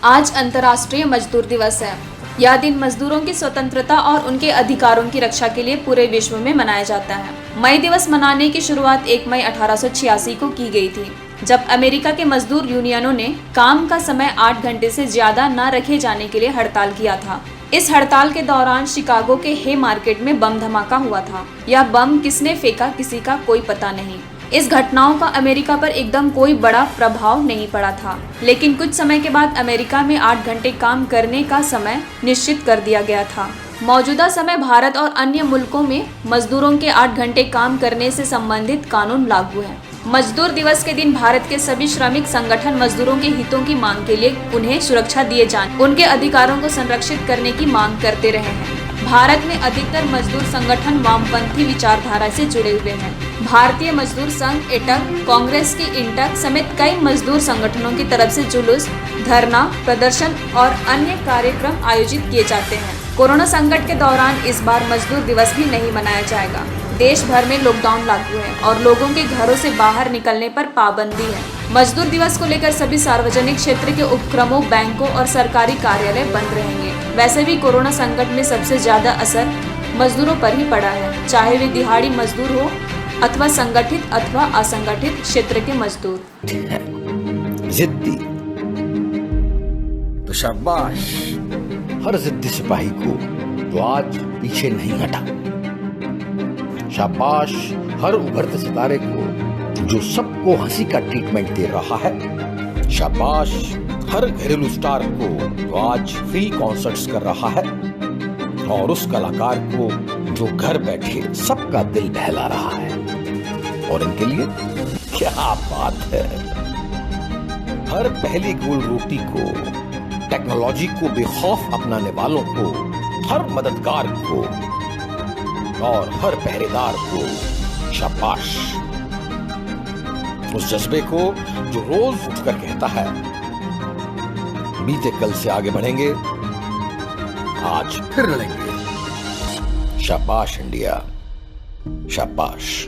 आज अंतर्राष्ट्रीय मजदूर दिवस है। यह दिन मजदूरों की स्वतंत्रता और उनके अधिकारों की रक्षा के लिए पूरे विश्व में मनाया जाता है। मई दिवस मनाने की शुरुआत 1 मई 1886 को की गई थी, जब अमेरिका के मजदूर यूनियनों ने काम का समय 8 घंटे से ज्यादा न रखे जाने के लिए हड़ताल किया था। इस हड़ताल के दौरान शिकागो के हे मार्केट में बम धमाका हुआ था। यह बम किसने फेंका, किसी का कोई पता नहीं। इस घटनाओं का अमेरिका पर एकदम कोई बड़ा प्रभाव नहीं पड़ा था, लेकिन कुछ समय के बाद अमेरिका में 8 घंटे काम करने का समय निश्चित कर दिया गया था। मौजूदा समय भारत और अन्य मुल्कों में मजदूरों के 8 घंटे काम करने से संबंधित कानून लागू है। मजदूर दिवस के दिन भारत के सभी श्रमिक संगठन मजदूरों के हितों की मांग के लिए उन्हें सुरक्षा दिए जाने, उनके अधिकारों को संरक्षित करने की मांग करते रहे हैं। भारत में अधिकतर मजदूर संगठन वामपंथी विचारधारा से जुड़े हुए हैं। भारतीय मजदूर संघ, एटक, कांग्रेस की इंटक समेत कई मजदूर संगठनों की तरफ से जुलूस, धरना, प्रदर्शन और अन्य कार्यक्रम आयोजित किए जाते हैं। कोरोना संकट के दौरान इस बार मजदूर दिवस भी नहीं मनाया जाएगा। देश भर में लॉकडाउन लागू है और लोगों के घरों से बाहर निकलने पर पाबंदी है। मजदूर दिवस को लेकर सभी सार्वजनिक क्षेत्र के उपक्रमों, बैंकों और सरकारी कार्यालय बंद रहेंगे। वैसे भी कोरोना संकट में सबसे ज्यादा असर मजदूरों पर ही पड़ा है, चाहे वे दिहाड़ी मजदूर हो अथवा संगठित अथवा असंगठित क्षेत्र के मजदूर। जिद्दी तो शाबाश हर जिद्दी सिपाही को जो आज पीछे नहीं हटा। शाबाश हर उभरते सितारे को जो सबको हंसी का ट्रीटमेंट दे रहा है। शाबाश हर घरेलू स्टार को जो आज फ्री कॉन्सर्ट्स कर रहा है, और उस कलाकार को जो घर बैठे सबका दिल बहला रहा है। और इनके लिए क्या बात है। हर पहली गोल रोटी को, टेक्नोलॉजी को बेखौफ अपनाने वालों को, हर मददगार को और हर पहरेदार को शाबाश। उस जज्बे को जो रोज उठकर कहता है बीते कल से आगे बढ़ेंगे, आज फिर लड़ेंगे। शाबाश इंडिया, शाबाश।